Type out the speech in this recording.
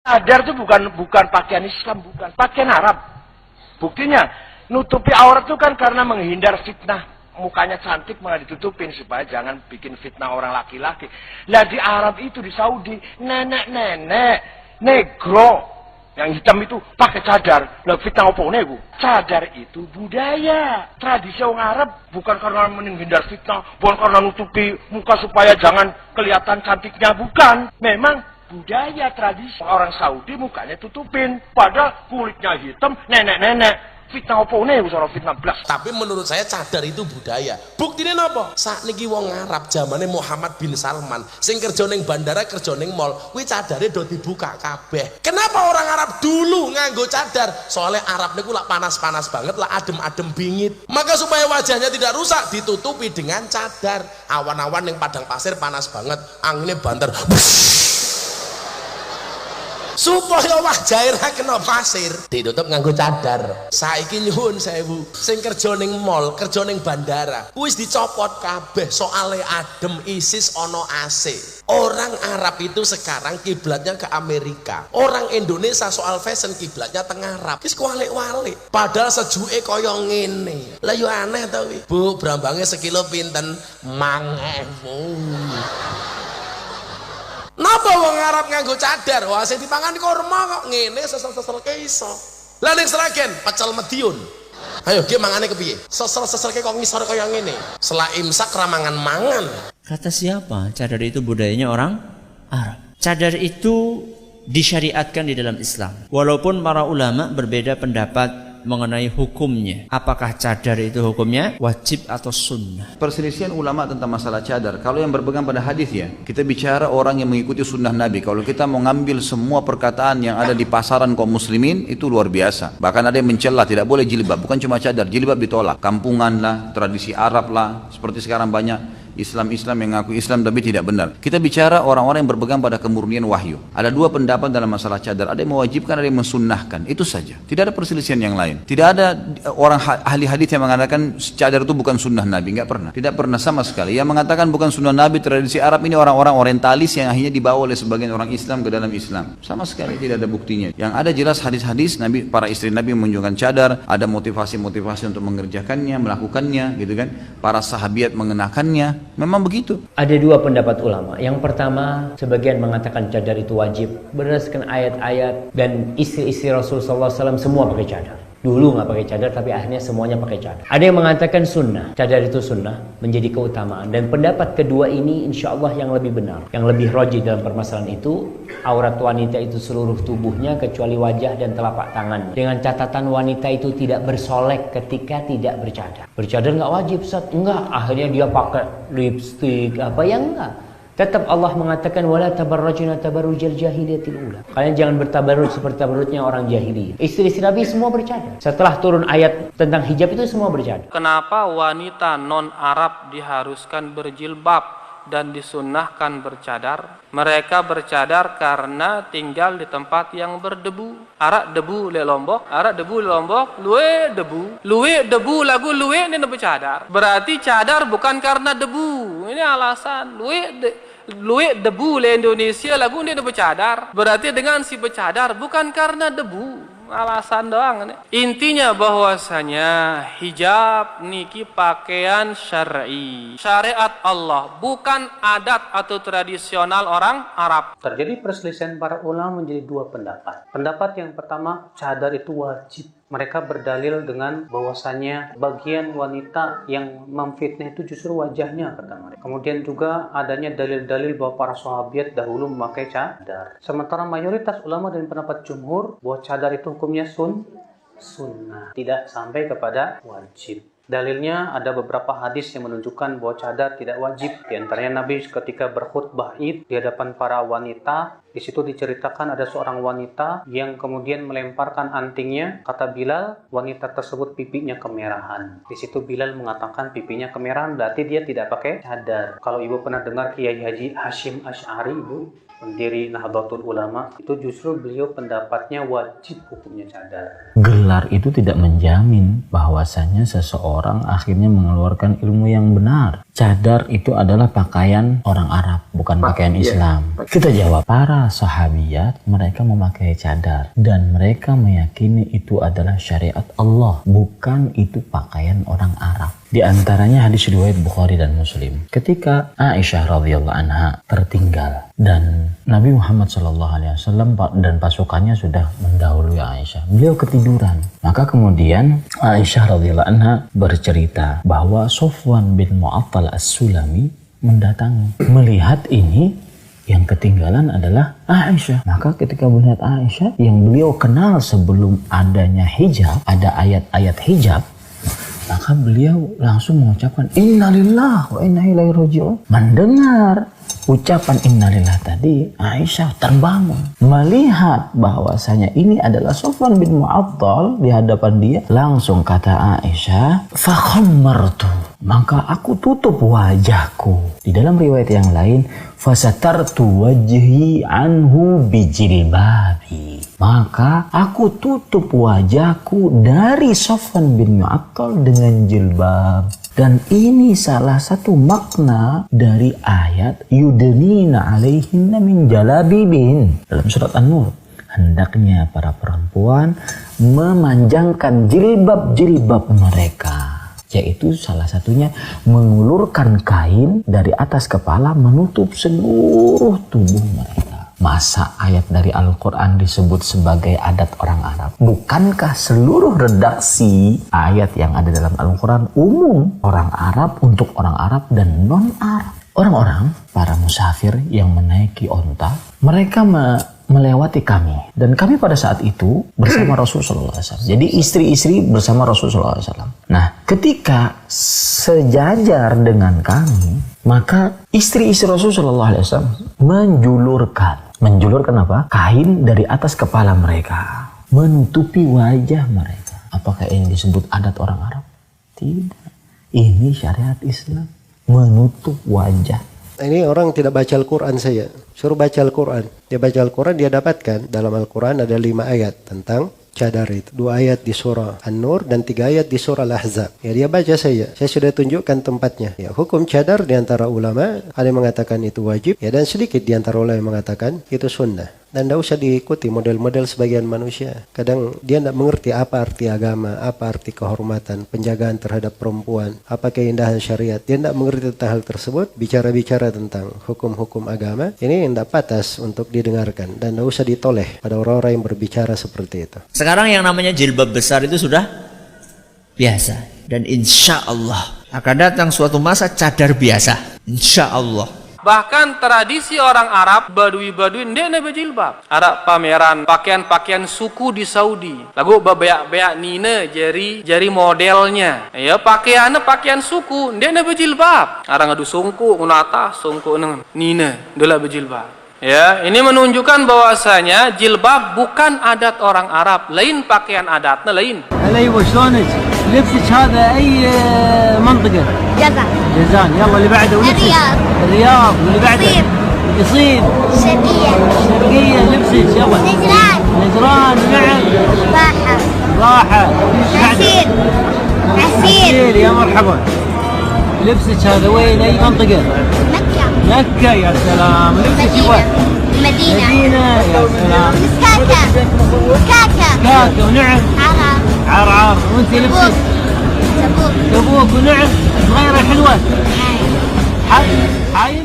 Cadar itu bukan pakaian Islam, bukan pakaian Arab. Buktinya nutupi aurat itu kan karena menghindar fitnah. Mukanya cantik malah ditutupin supaya jangan bikin fitnah orang laki-laki. Lah di Arab itu, di Saudi, nenek-nenek negro yang hitam itu pakai cadar. Lah fitnah apa nego? Cadar itu budaya, tradisi orang Arab, bukan karena menghindar fitnah, bukan karena nutupi muka supaya jangan kelihatan cantiknya, bukan. Memang budaya tradisi orang Saudi mukanya tutupin, padahal kulitnya hitam, nenek-nenek. Fitnah apa nih, usara fitnah blas. Tapi menurut saya cadar itu budaya. Buktinya apa? Saat niki wong Arab zamane Muhammad bin Salman, sing kerja ning bandara, kerja ning mall, kuwi cadare do dibuka kabeh. Kenapa orang Arab dulu nganggo cadar? Soalnya Arab niku lak panas-panas banget, lak adem-adem bingit. Maka supaya wajahnya tidak rusak, ditutupi dengan cadar. Awan-awan ning padang pasir panas banget, anginnya banter. Supaya wajah ra kena pasir ditutup nganggo cadar. Saiki nyuwun sewu, sing kerja ning mall, kerja ning bandara, wis dicopot kabeh soale adem, ISIS ono AC. Orang Arab itu sekarang kiblatnya ke Amerika. Orang Indonesia soal fashion kiblatnya teng Arab. Wis kualik-walik. Padahal sejuke kaya ngene. Lah yo aneh to kuwi. Bu, brambange sekilo pinten? 5.000. Napa wong Arab nganggo cadar? Wah, sing dipangan kurma kok ngene sesel-sesel ke iso. Lah ning Sragen pecel Medion. Ayo ki mangane kepiye? Sesel-sesel ke kok ngisor kaya ngene. Setelah imsak ramangan-mangan. Kata siapa? Cadar itu budayanya orang Arab. Cadar itu disyariatkan di dalam Islam. Walaupun para ulama berbeda pendapat mengenai hukumnya. Apakah cadar itu hukumnya wajib atau sunnah? Perselisihan ulama tentang masalah cadar. Kalau yang berpegang pada hadis ya, kita bicara orang yang mengikuti sunnah Nabi. Kalau kita mau ngambil semua perkataan yang ada di pasaran kaum muslimin, itu luar biasa. Bahkan ada yang mencela, tidak boleh jilbab. Bukan cuma cadar, jilbab ditolak. Kampungan lah, tradisi Arab lah. Seperti sekarang banyak Islam-Islam yang ngaku Islam tapi tidak benar. Kita bicara orang-orang yang berpegang pada kemurnian wahyu. Ada dua pendapat dalam masalah cadar. Ada yang mewajibkan, ada yang mensunnahkan. Itu saja. Tidak ada perselisihan yang lain. Tidak ada orang ahli hadis yang mengatakan cadar itu bukan sunnah Nabi. Enggak pernah. Tidak pernah sama sekali. Yang mengatakan bukan sunnah Nabi, tradisi Arab, ini orang-orang orientalis yang akhirnya dibawa oleh sebagian orang Islam ke dalam Islam. Sama sekali tidak ada buktinya. Yang ada jelas hadis-hadis Nabi, para istri Nabi menunjukkan cadar. Ada motivasi-motivasi untuk mengerjakannya, melakukannya, gitu kan. Para sahabiat mengenakannya. Memang begitu. Ada dua pendapat ulama. Yang pertama, sebagian mengatakan cadar itu wajib berdasarkan ayat-ayat, dan istri-istri Rasulullah SAW semua pakai cadar. Dulu nggak pakai cadar, tapi akhirnya semuanya pakai cadar. Ada yang mengatakan sunnah, cadar itu sunnah, menjadi keutamaan. Dan pendapat kedua ini insya Allah yang lebih benar, yang lebih rajih dalam permasalahan itu. Aurat wanita itu seluruh tubuhnya kecuali wajah dan telapak tangan. Dengan catatan wanita itu tidak bersolek ketika tidak bercadar. Bercadar nggak wajib, Ustaz? Enggak. Akhirnya dia pakai lipstik apa yang enggak. Tetap Allah mengatakan wala tabarrajna tabarrujal jahiliyatil ula. Kalian jangan bertabarruj seperti tabarrujnya orang jahiliyah. Istri-istri Nabi semua bercadar. Setelah turun ayat tentang hijab itu semua bercadar. Kenapa wanita non-Arab diharuskan berjilbab dan disunnahkan bercadar? Mereka bercadar karena tinggal di tempat yang berdebu. Arak debu le Lombok, luwe debu lagu luwe ini bercadar. Berarti cadar bukan karena debu. Ini alasan luwe debu le Indonesia lagu ini bercadar. Berarti dengan si bercadar bukan karena debu. Alasan doang. Intinya bahwasanya hijab niki pakaian syar'i, syariat Allah, bukan adat atau tradisional orang Arab. Terjadi perselisihan para ulama menjadi dua pendapat. Pendapat yang pertama, cadar itu wajib. Mereka berdalil dengan bahwasannya bagian wanita yang memfitnah itu justru wajahnya, kata mereka. Kemudian juga adanya dalil-dalil bahwa para sahabat dahulu memakai cadar. Sementara mayoritas ulama dan pendapat jumhur bahwa cadar itu hukumnya sunnah, tidak sampai kepada wajib. Dalilnya ada beberapa hadis yang menunjukkan bahwa cadar tidak wajib. Di antaranya Nabi ketika berkhutbah Id di hadapan para wanita, di situ diceritakan ada seorang wanita yang kemudian melemparkan antingnya. Kata Bilal, wanita tersebut pipinya kemerahan. Di situ Bilal mengatakan pipinya kemerahan berarti dia tidak pakai cadar. Kalau ibu pernah dengar Kiai Haji Hashim Asy'ari, ibu pendiri Nahdlatul Ulama, itu justru beliau pendapatnya wajib hukumnya cadar. Gelar itu tidak menjamin bahwasanya seseorang akhirnya mengeluarkan ilmu yang benar. cadar itu adalah pakaian orang Arab, bukan pakaian Islam? Kita jawab, para sahabiat mereka memakai cadar dan mereka meyakini itu adalah syariat Allah, bukan itu pakaian orang Arab. Di antaranya hadis riwayat Bukhari dan Muslim. Ketika Aisyah radhiyallahu anha tertinggal dan Nabi Muhammad SAW dan pasukannya sudah mendahului Aisyah, beliau ketiduran. Maka kemudian Aisyah radhiyallahu anha bercerita bahwa Sofwan bin Mu'attal As-Sulami mendatangi. Melihat ini, yang ketinggalan adalah Aisyah. Maka ketika melihat Aisyah yang beliau kenal sebelum adanya hijab, ada ayat-ayat hijab, maka beliau langsung mengucapkan innalillah wa inna ilaihi raji'un. Mendengar ucapan innalillah tadi, Aisyah terbangun. Melihat bahwasanya ini adalah Sofwan bin Mu'attal di hadapan dia, langsung kata Aisyah, fakhammartu, maka aku tutup wajahku. Di dalam riwayat yang lain, fasatartu wajhi anhu bijilbabi, maka aku tutup wajahku dari Sofwan bin Mu'attal dengan jilbab. Dan ini salah satu makna dari ayat yudnina alaihinna min jalabibin dalam surat An-Nur. Hendaknya para perempuan memanjangkan jilbab-jilbab mereka, yaitu salah satunya mengulurkan kain dari atas kepala menutup seluruh tubuh mereka. Masa ayat dari Al-Quran disebut sebagai adat orang Arab? Bukankah seluruh redaksi ayat yang ada dalam Al-Quran umum orang Arab untuk orang Arab dan non-Arab? Orang-orang, para musafir yang menaiki onta, mereka melewati kami. Dan kami pada saat itu bersama Rasulullah SAW. Jadi istri-istri bersama Rasulullah SAW. Nah, ketika sejajar dengan kami, maka istri-istri Rasulullah SAW menjulurkan apa? Kain dari atas kepala mereka, menutupi wajah mereka. Apakah ini disebut adat orang Arab? Tidak. Ini syariat Islam, menutup wajah. Ini orang tidak baca Al-Quran saya. Suruh baca Al-Quran. Dia baca Al-Quran, dia dapatkan dalam Al-Quran ada 5 ayat tentang cadar itu. 2 ayat di surah An-Nur dan 3 ayat di surah Al-Ahzab. Ya, dia baca saya sudah tunjukkan tempatnya. Ya, hukum cadar di antara ulama ada yang mengatakan itu wajib, ya, dan sedikit di antara ulama yang mengatakan itu sunnah. Dan tidak usah diikuti model-model sebagian manusia. Kadang dia tidak mengerti apa arti agama, apa arti kehormatan, penjagaan terhadap perempuan, apa keindahan syariat. Dia tidak mengerti tentang hal tersebut. Bicara-bicara tentang hukum-hukum agama, ini tidak pantas untuk didengarkan. Dan tidak usah ditoleh pada orang-orang yang berbicara seperti itu. Sekarang yang namanya jilbab besar itu sudah biasa. Dan insya Allah akan datang suatu masa cadar biasa. Insya Allah. Bahkan tradisi orang Arab, Badui-Badui, ndek berjilbab. Ada pameran pakaian-pakaian suku di Saudi. Lagu bebeak-beak nina jari modelnya. Ya, pakaian suku, ndek berjilbab. Ada ngadu sungku, kunata, sungku nina, ndek berjilbab. Ya, ini menunjukkan bahwasanya jilbab bukan adat orang Arab, lain pakaian adatnya lain. ايوه شلونك؟ لبسك هذا اي منطقه؟ جازان. يلا اللي بعده. الرياض. واللي بعده قصيم. شرقيه لبسك. يلا نجران. نعم. راحه. عسير. يا مرحبا. لبسك هذا وين؟ اي منطقه؟ مكه. يا سلام. لبسك وين؟ مدينه. يا سلام. كاكا. ونعم. عرعر. وانت لبسك؟ تبوك. ونعم. صغيرة حلوة. حايل.